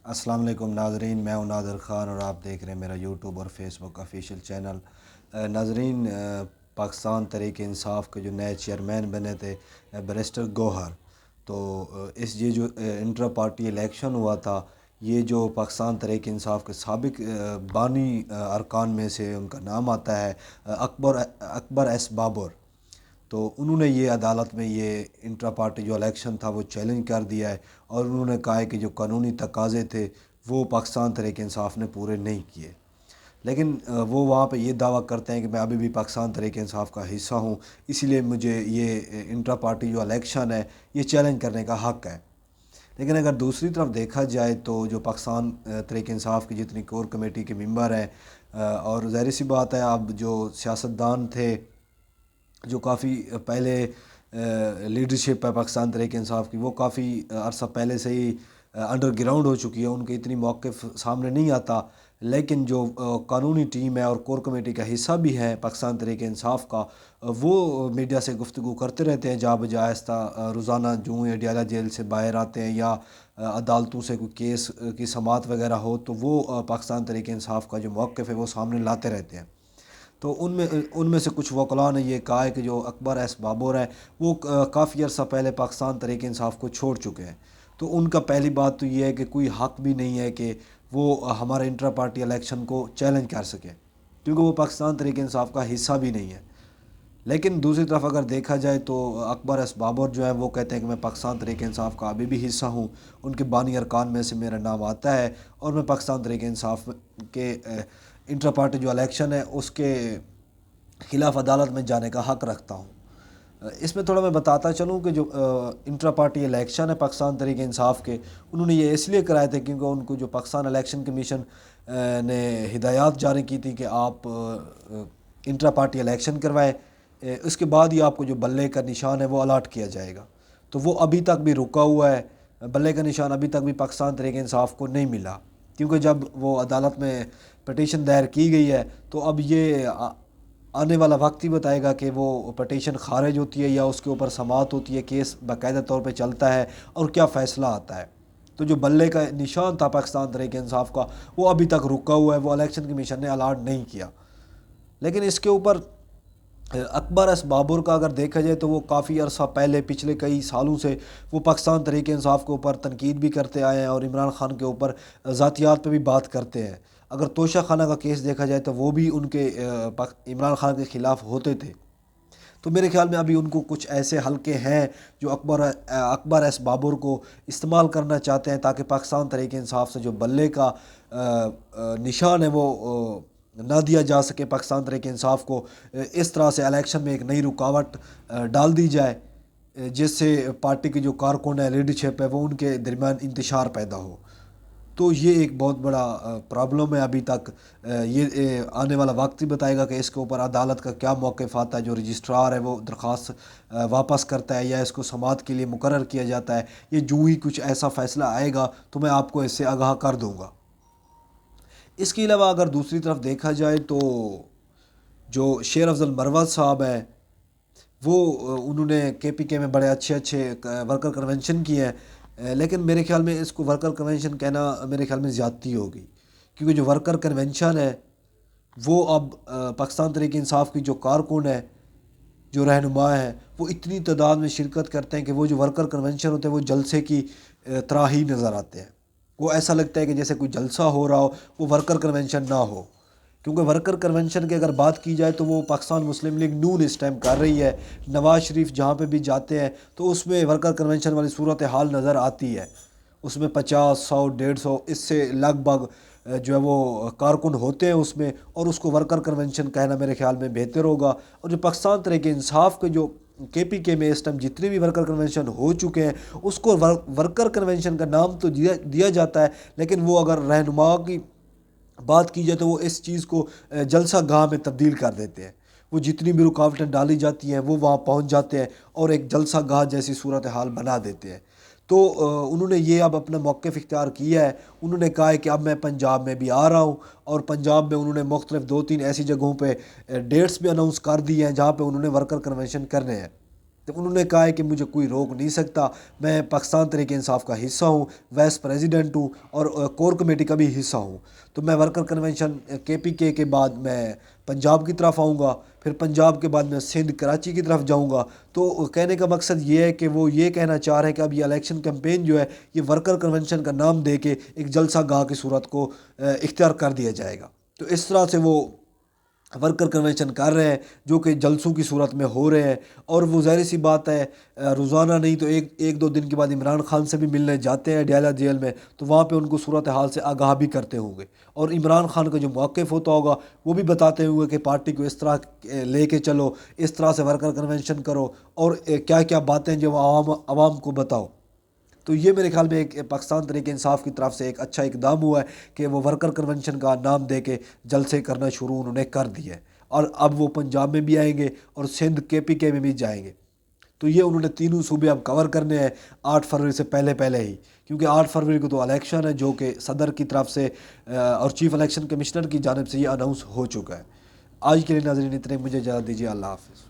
السلام علیکم ناظرین، میں ہوں نادر خان اور آپ دیکھ رہے ہیں میرا یوٹیوب اور فیس بک آفیشیل چینل۔ ناظرین، پاکستان تحریک انصاف کے جو نئے چیئرمین بنے تھے بیرسٹر گوہر، تو یہ جو انٹرا پارٹی الیکشن ہوا تھا، یہ جو پاکستان تحریک انصاف کے سابق بانی ارکان میں سے ان کا نام آتا ہے اکبر ایس بابر۔ تو انہوں نے یہ عدالت میں یہ انٹرا پارٹی جو الیکشن تھا وہ چیلنج کر دیا ہے، اور انہوں نے کہا ہے کہ جو قانونی تقاضے تھے وہ پاکستان تحریک انصاف نے پورے نہیں کیے۔ لیکن وہ وہاں پہ یہ دعویٰ کرتے ہیں کہ میں ابھی بھی پاکستان تحریک انصاف کا حصہ ہوں، اسی لیے مجھے یہ انٹرا پارٹی جو الیکشن ہے یہ چیلنج کرنے کا حق ہے۔ لیکن اگر دوسری طرف دیکھا جائے تو جو پاکستان تحریک انصاف کی جتنی کور کمیٹی کے ممبر ہیں، اور ظاہر سی بات ہے اب جو سیاستدان تھے جو کافی پہلے لیڈرشپ ہے پاکستان تحریک انصاف کی، وہ کافی عرصہ پہلے سے ہی انڈر گراؤنڈ ہو چکی ہے، ان کے اتنی موقف سامنے نہیں آتا۔ لیکن جو قانونی ٹیم ہے اور کور کمیٹی کا حصہ بھی ہے پاکستان تحریک انصاف کا، وہ میڈیا سے گفتگو کرتے رہتے ہیں جا بجا آہستہ، روزانہ جو یہ اڈیالہ جیل سے باہر آتے ہیں یا عدالتوں سے کوئی کیس کی سماعت وغیرہ ہو تو وہ پاکستان تحریک انصاف کا جو موقف ہے وہ سامنے لاتے رہتے ہیں۔ تو ان میں سے کچھ وکلاء نے یہ کہا ہے کہ جو اکبر ایس بابر ہے وہ کافی عرصہ پہلے پاکستان تحریک انصاف کو چھوڑ چکے ہیں۔ تو ان کا پہلی بات تو یہ ہے کہ کوئی حق بھی نہیں ہے کہ وہ ہمارے انٹرا پارٹی الیکشن کو چیلنج کر سکے، کیونکہ وہ پاکستان تحریک انصاف کا حصہ بھی نہیں ہے۔ لیکن دوسری طرف اگر دیکھا جائے تو اکبر ایس بابر جو ہیں وہ کہتے ہیں کہ میں پاکستان تحریک انصاف کا ابھی بھی حصہ ہوں، ان کے بانی ارکان میں سے میرا نام آتا ہے، اور میں پاکستان تحریک انصاف کے انٹرا پارٹی جو الیکشن ہے اس کے خلاف عدالت میں جانے کا حق رکھتا ہوں۔ اس میں تھوڑا میں بتاتا چلوں کہ جو انٹرا پارٹی الیکشن ہے پاکستان تحریک انصاف کے، انہوں نے یہ اس لیے کرائے تھے کیونکہ ان کو جو پاکستان الیکشن کمیشن نے ہدایات جاری کی تھی کہ آپ انٹرا پارٹی الیکشن کروائیں، اس کے بعد ہی آپ کو جو بلے کا نشان ہے وہ الاٹ کیا جائے گا۔ تو وہ ابھی تک بھی رکا ہوا ہے، بلے کا نشان ابھی تک بھی پاکستان تحریک انصاف کو نہیں ملا، کیونکہ جب وہ عدالت میں پٹیشن دائر کی گئی ہے تو اب یہ آنے والا وقت ہی بتائے گا کہ وہ پٹیشن خارج ہوتی ہے یا اس کے اوپر سماعت ہوتی ہے، کیس باقاعدہ طور پہ چلتا ہے اور کیا فیصلہ آتا ہے۔ تو جو بلے کا نشان تھا پاکستان تحریک انصاف کا وہ ابھی تک رکا ہوا ہے، وہ الیکشن کمیشن نے الاٹ نہیں کیا۔ لیکن اس کے اوپر اکبر ایس بابر کا اگر دیکھا جائے تو وہ کافی عرصہ پہلے پچھلے کئی سالوں سے وہ پاکستان تحریک انصاف کے اوپر تنقید بھی کرتے آئے ہیں اور عمران خان کے اوپر ذاتیات پہ بھی بات کرتے ہیں۔ اگر توشہ خانہ کا کیس دیکھا جائے تو وہ بھی ان کے عمران خان کے خلاف ہوتے تھے۔ تو میرے خیال میں ابھی ان کو کچھ ایسے حلقے ہیں جو اکبر ایس بابر کو استعمال کرنا چاہتے ہیں تاکہ پاکستان تحریک انصاف سے جو بلے کا نشان ہے وہ نہ دیا جا سکے، پاکستان تحریک انصاف کو اس طرح سے الیکشن میں ایک نئی رکاوٹ ڈال دی جائے جس سے پارٹی کی جو کارکن ہے، لیڈرشپ ہے، وہ ان کے درمیان انتشار پیدا ہو۔ تو یہ ایک بہت بڑا پرابلم ہے ابھی تک۔ یہ آنے والا وقت ہی بتائے گا کہ اس کے اوپر عدالت کا کیا موقف آتا ہے، جو رجسٹرار ہے وہ درخواست واپس کرتا ہے یا اس کو سماعت کے لیے مقرر کیا جاتا ہے۔ یہ جو ہی کچھ ایسا فیصلہ آئے گا تو میں آپ کو اس سے آگاہ کر دوں گا۔ اس کے علاوہ اگر دوسری طرف دیکھا جائے تو جو شیر افضل مروت صاحب ہیں وہ انہوں نے کے پی کے میں بڑے اچھے ورکر کنونشن کیے ہیں، لیکن میرے خیال میں اس کو ورکر کنونشن کہنا میرے خیال میں زیادتی ہوگی، کیونکہ جو ورکر کنونشن ہے وہ اب پاکستان تحریک انصاف کی جو کارکن ہے، جو رہنما ہیں، وہ اتنی تعداد میں شرکت کرتے ہیں کہ وہ جو ورکر کنونشن ہوتے ہیں وہ جلسے کی طرح ہی نظر آتے ہیں۔ وہ ایسا لگتا ہے کہ جیسے کوئی جلسہ ہو رہا ہو، وہ ورکر کنونشن نہ ہو، کیونکہ ورکر کنونشن کی اگر بات کی جائے تو وہ پاکستان مسلم لیگ نون اس ٹائم کر رہی ہے۔ نواز شریف جہاں پہ بھی جاتے ہیں تو اس میں ورکر کنونشن والی صورت حال نظر آتی ہے، اس میں 50 100 150 اس سے لگ بھگ جو ہے وہ کارکن ہوتے ہیں اس میں، اور اس کو ورکر کنونشن کہنا میرے خیال میں بہتر ہوگا۔ اور جو پاکستان تحریک انصاف کے جو کے پی کے میں اس ٹائم جتنے بھی ورکر کنونشن ہو چکے ہیں اس کو ورکر کنونشن کا نام تو دیا جاتا ہے، لیکن وہ اگر رہنما کی بات کی جائے تو وہ اس چیز کو جلسہ گاہ میں تبدیل کر دیتے ہیں۔ وہ جتنی بھی رکاوٹیں ڈالی جاتی ہیں وہ وہاں پہنچ جاتے ہیں اور ایک جلسہ گاہ جیسی صورتحال بنا دیتے ہیں۔ تو انہوں نے یہ اب اپنا موقف اختیار کیا ہے، انہوں نے کہا ہے کہ اب میں پنجاب میں بھی آ رہا ہوں، اور پنجاب میں انہوں نے مختلف 2 3 ایسی جگہوں پہ ڈیٹس بھی اناؤنس کر دی ہیں جہاں پہ انہوں نے ورکر کنونشن کرنے ہیں۔ تو انہوں نے کہا ہے کہ مجھے کوئی روک نہیں سکتا، میں پاکستان تحریک انصاف کا حصہ ہوں، وائس پریزیڈنٹ ہوں اور کور کمیٹی کا بھی حصہ ہوں۔ تو میں ورکر کنونشن KPK کے بعد میں پنجاب کی طرف آؤں گا، پھر پنجاب کے بعد میں سندھ کراچی کی طرف جاؤں گا۔ تو کہنے کا مقصد یہ ہے کہ وہ یہ کہنا چاہ رہے ہیں کہ اب یہ الیکشن کیمپین جو ہے یہ ورکر کنونشن کا نام دے کے ایک جلسہ گاہ کی صورت کو اختیار کر دیا جائے گا۔ تو اس طرح سے وہ ورکر کنونشن کر رہے ہیں جو کہ جلسوں کی صورت میں ہو رہے ہیں، اور وہ ظاہر سی بات ہے روزانہ نہیں تو ایک دو دن کے بعد عمران خان سے بھی ملنے جاتے ہیں ڈیالہ جیل میں، تو وہاں پہ ان کو صورتحال سے آگاہ بھی کرتے ہوں گے، اور عمران خان کا جو موقف ہوتا ہوگا وہ بھی بتاتے ہوئے کہ پارٹی کو اس طرح لے کے چلو، اس طرح سے ورکر کنونشن کرو، اور کیا کیا باتیں جو عوام کو بتاؤ۔ تو یہ میرے خیال میں ایک پاکستان تحریک انصاف کی طرف سے ایک اچھا اقدام ہوا ہے کہ وہ ورکر کنونشن کا نام دے کے جلسے کرنا شروع انہوں نے کر دیا ہے، اور اب وہ پنجاب میں بھی آئیں گے اور سندھ KPK میں بھی جائیں گے۔ تو یہ انہوں نے تینوں صوبے اب کور کرنے ہیں 8 فروری سے پہلے ہی، کیونکہ 8 فروری کو تو الیکشن ہے جو کہ صدر کی طرف سے اور چیف الیکشن کمشنر کی جانب سے یہ اناؤنس ہو چکا ہے۔ آج کے لیے ناظرین اتنے، مجھے اجازت دیجیے، اللہ حافظ۔